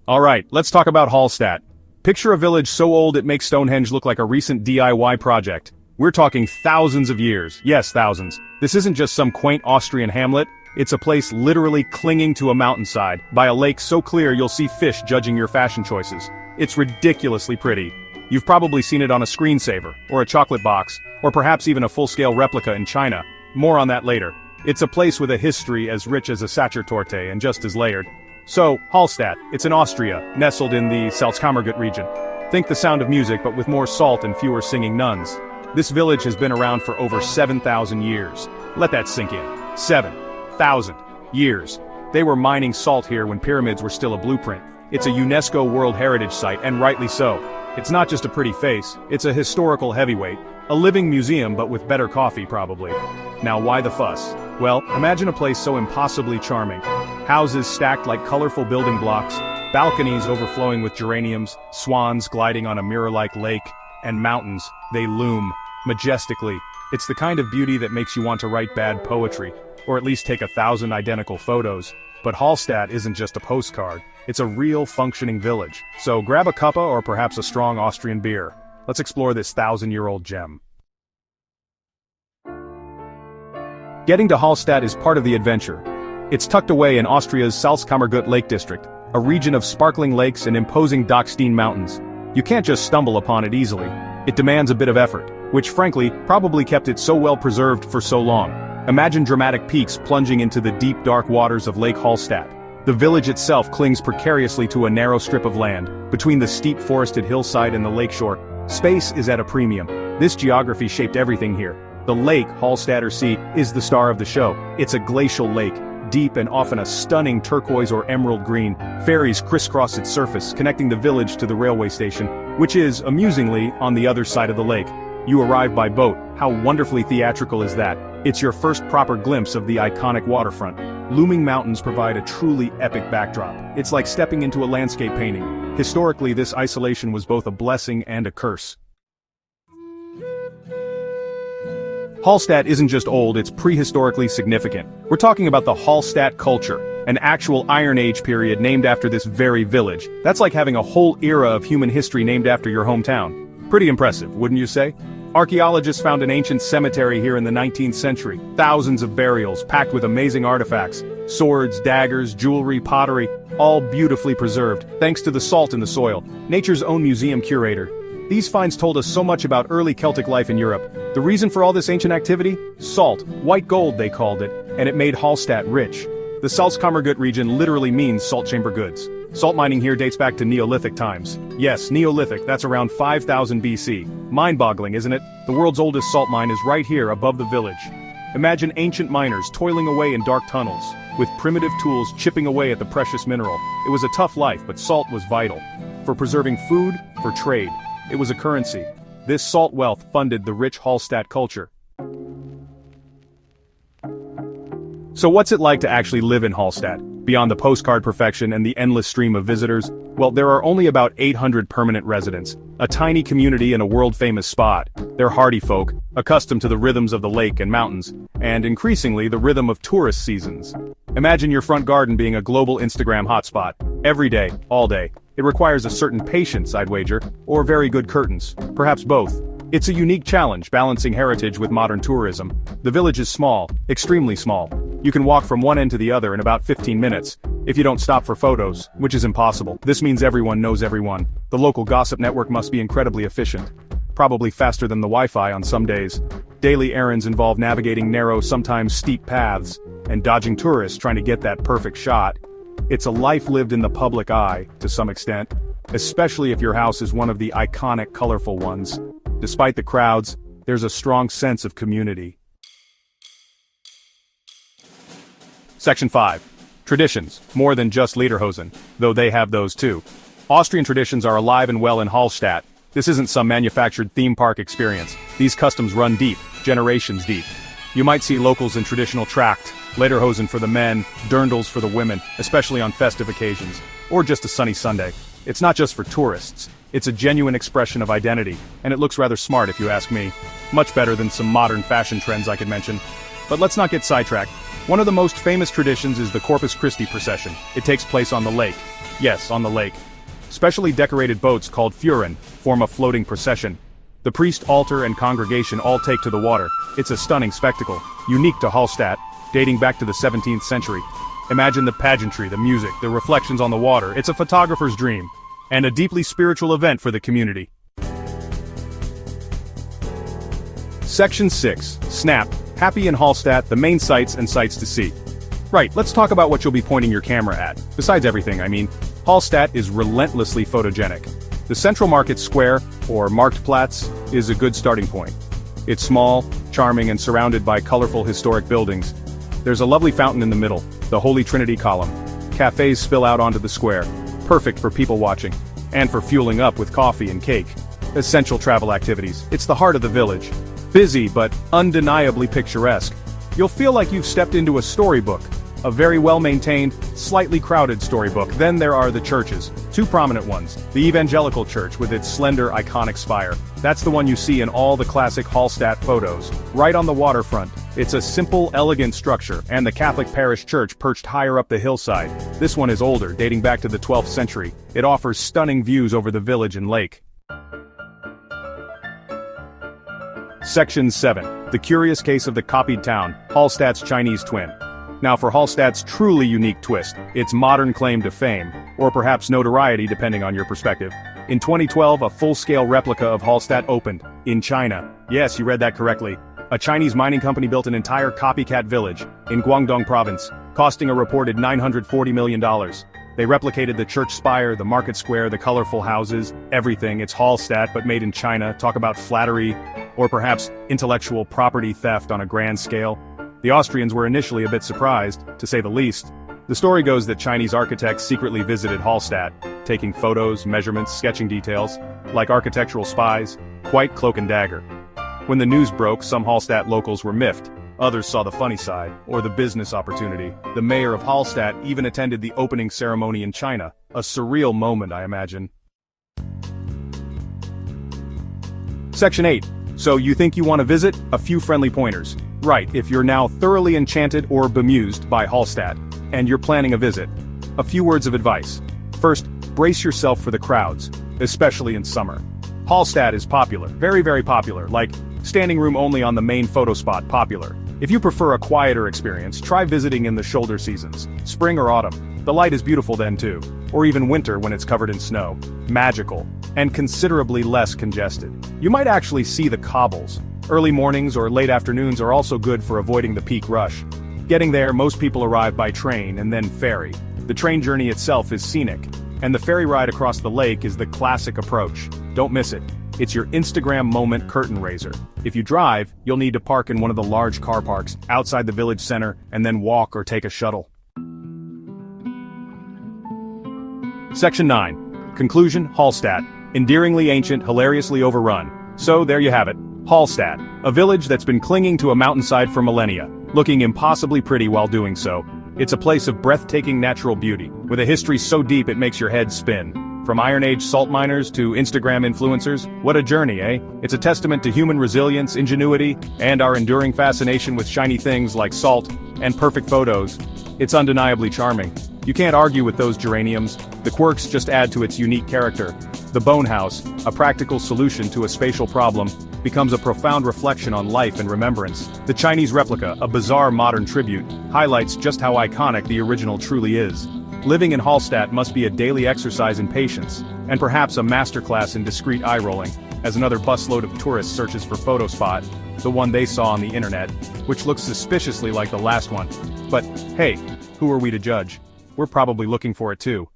Alright, let's talk about Hallstatt. Picture a village so old it makes Stonehenge look like a recent DIY project. We're talking thousands of years, yes thousands. This isn't just some quaint Austrian hamlet, it's a place literally clinging to a mountainside, by a lake so clear you'll see fish judging your fashion choices. It's ridiculously pretty. You've probably seen it on a screensaver, or a chocolate box, or perhaps even a full-scale replica in China. More on that later. It's a place with a history as rich as a Sachertorte and just as layered. So, Hallstatt, it's in Austria, nestled in the Salzkammergut region. Think the sound of music but with more salt and fewer singing nuns. This village has been around for over 7,000 years. Let that sink in. 7,000 years. They were mining salt here when pyramids were still a blueprint. It's a UNESCO World Heritage Site, and rightly so. It's not just a pretty face, it's a historical heavyweight. A living museum but with better coffee probably. Now why the fuss? Well, imagine a place so impossibly charming. Houses stacked like colorful building blocks, balconies overflowing with geraniums, swans gliding on a mirror-like lake, and mountains, they loom, majestically. It's the kind of beauty that makes you want to write bad poetry, or at least take 1,000 identical photos. But Hallstatt isn't just a postcard, it's a real functioning village. So grab a cuppa or perhaps a strong Austrian beer. Let's explore this 1,000-year-old gem. Getting to Hallstatt is part of the adventure. It's tucked away in Austria's Salzkammergut Lake District, a region of sparkling lakes and imposing Dachstein mountains. You can't just stumble upon it easily. It demands a bit of effort, which frankly, probably kept it so well preserved for so long. Imagine dramatic peaks plunging into the deep dark waters of Lake Hallstatt. The village itself clings precariously to a narrow strip of land, between the steep forested hillside and the lakeshore. Space is at a premium. This geography shaped everything here. The lake, Hallstatter See, is the star of the show. It's a glacial lake, deep and often a stunning turquoise or emerald green. Ferries crisscross its surface, connecting the village to the railway station, which is, amusingly, on the other side of the lake. You arrive by boat. How wonderfully theatrical is that? It's your first proper glimpse of the iconic waterfront. Looming mountains provide a truly epic backdrop. It's like stepping into a landscape painting. Historically, this isolation was both a blessing and a curse. Hallstatt isn't just old, it's prehistorically significant. We're talking about the Hallstatt culture, an actual Iron Age period named after this very village. That's like having a whole era of human history named after your hometown. Pretty impressive, wouldn't you say? Archaeologists found an ancient cemetery here in the 19th century. Thousands of burials, packed with amazing artifacts. Swords, daggers, jewelry, pottery, all beautifully preserved, thanks to the salt in the soil. Nature's own museum curator. These finds told us so much about early Celtic life in Europe. The reason for all this ancient activity? Salt, white gold they called it, and it made Hallstatt rich. The Salzkammergut region literally means salt chamber goods. Salt mining here dates back to Neolithic times. Yes, Neolithic, that's around 5000 BC. Mind-boggling, isn't it? The world's oldest salt mine is right here above the village. Imagine ancient miners toiling away in dark tunnels, with primitive tools chipping away at the precious mineral. It was a tough life, but salt was vital. For preserving food, for trade. It was a currency. This salt wealth funded the rich Hallstatt culture. So what's it like to actually live in Hallstatt? Beyond the postcard perfection and the endless stream of visitors? Well, there are only about 800 permanent residents, a tiny community in a world-famous spot. They're hardy folk, accustomed to the rhythms of the lake and mountains, and increasingly the rhythm of tourist seasons. Imagine your front garden being a global Instagram hotspot. Every day, all day. It requires a certain patience, I'd wager, or very good curtains, perhaps both. It's a unique challenge, balancing heritage with modern tourism. The village is small, extremely small. You can walk from one end to the other in about 15 minutes, if you don't stop for photos, which is impossible. This means everyone knows everyone. The local gossip network must be incredibly efficient. Probably faster than the Wi-Fi on some days. Daily errands involve navigating narrow, sometimes steep paths, and dodging tourists trying to get that perfect shot. It's a life lived in the public eye, to some extent, especially if your house is one of the iconic colorful ones. Despite the crowds, there's a strong sense of community. Section 5. Traditions, more than just lederhosen, though they have those too. Austrian traditions are alive and well in Hallstatt. This isn't some manufactured theme park experience. These customs run deep, generations deep. You might see locals in traditional tracht, lederhosen for the men, dirndls for the women, especially on festive occasions, or just a sunny Sunday. It's not just for tourists. It's a genuine expression of identity, and it looks rather smart if you ask me. Much better than some modern fashion trends I could mention. But let's not get sidetracked. One of the most famous traditions is the Corpus Christi procession. It takes place on the lake. Yes, on the lake. Specially decorated boats called fuhren form a floating procession. The priest, altar, and congregation all take to the water. It's a stunning spectacle, unique to Hallstatt, dating back to the 17th century. Imagine the pageantry, the music, the reflections on the water. It's a photographer's dream, and a deeply spiritual event for the community. Section 6. Snap. Happy in Hallstatt, the main sights and sights to see. Right, let's talk about what you'll be pointing your camera at. Besides everything, Hallstatt is relentlessly photogenic. The Central Market Square, or Marktplatz, is a good starting point. It's small, charming, and surrounded by colorful historic buildings. There's a lovely fountain in the middle, the Holy Trinity column. Cafes spill out onto the square, perfect for people watching, and for fueling up with coffee and cake. Essential travel activities. It's the heart of the village. Busy, but undeniably picturesque. You'll feel like you've stepped into a storybook. A very well-maintained, slightly crowded storybook. Then there are the churches. Two prominent ones. The Evangelical Church with its slender, iconic spire. That's the one you see in all the classic Hallstatt photos. Right on the waterfront. It's a simple, elegant structure, and the Catholic parish church perched higher up the hillside. This one is older, dating back to the 12th century. It offers stunning views over the village and lake. Section 7. The curious case of the copied town, Hallstatt's Chinese twin. Now for Hallstatt's truly unique twist, its modern claim to fame, or perhaps notoriety depending on your perspective. In 2012, a full-scale replica of Hallstatt opened, in China. Yes, you read that correctly. A Chinese mining company built an entire copycat village, in Guangdong province, costing a reported $940 million. They replicated the church spire, the market square, the colorful houses, everything. It's Hallstatt, but made in China. Talk about flattery, or perhaps intellectual property theft on a grand scale. The Austrians were initially a bit surprised, to say the least. The story goes that Chinese architects secretly visited Hallstatt, taking photos, measurements, sketching details, like architectural spies, quite cloak and dagger. When the news broke, some Hallstatt locals were miffed. Others saw the funny side, or the business opportunity. The mayor of Hallstatt even attended the opening ceremony in China. A surreal moment, I imagine. Section 8. So you think you want to visit? A few friendly pointers. Right, if you're now thoroughly enchanted or bemused by Hallstatt, and you're planning a visit. A few words of advice. First, brace yourself for the crowds, especially in summer. Hallstatt is popular, very, very popular, like standing room only on the main photo spot popular. If you prefer a quieter experience, try visiting in the shoulder seasons, spring or autumn. The light is beautiful then too, or even winter when it's covered in snow. Magical, and considerably less congested. You might actually see the cobbles. Early mornings or late afternoons are also good for avoiding the peak rush. Getting there, most people arrive by train and then ferry. The train journey itself is scenic, and the ferry ride across the lake is the classic approach. Don't miss it. It's your Instagram moment curtain raiser. If you drive, you'll need to park in one of the large car parks outside the village center and then walk or take a shuttle. Section 9. Conclusion, Hallstatt. Endearingly ancient, hilariously overrun. So there you have it. Hallstatt, a village that's been clinging to a mountainside for millennia, looking impossibly pretty while doing so. It's a place of breathtaking natural beauty, with a history so deep it makes your head spin. From Iron Age salt miners to Instagram influencers, what a journey, eh? It's a testament to human resilience, ingenuity, and our enduring fascination with shiny things like salt and perfect photos. It's undeniably charming. You can't argue with those geraniums. The quirks just add to its unique character. The Bone House, a practical solution to a spatial problem, becomes a profound reflection on life and remembrance. The Chinese replica, a bizarre modern tribute, highlights just how iconic the original truly is. Living in Hallstatt must be a daily exercise in patience, and perhaps a masterclass in discreet eye-rolling, as another busload of tourists searches for PhotoSpot, the one they saw on the internet, which looks suspiciously like the last one. But, hey, who are we to judge? We're probably looking for it too.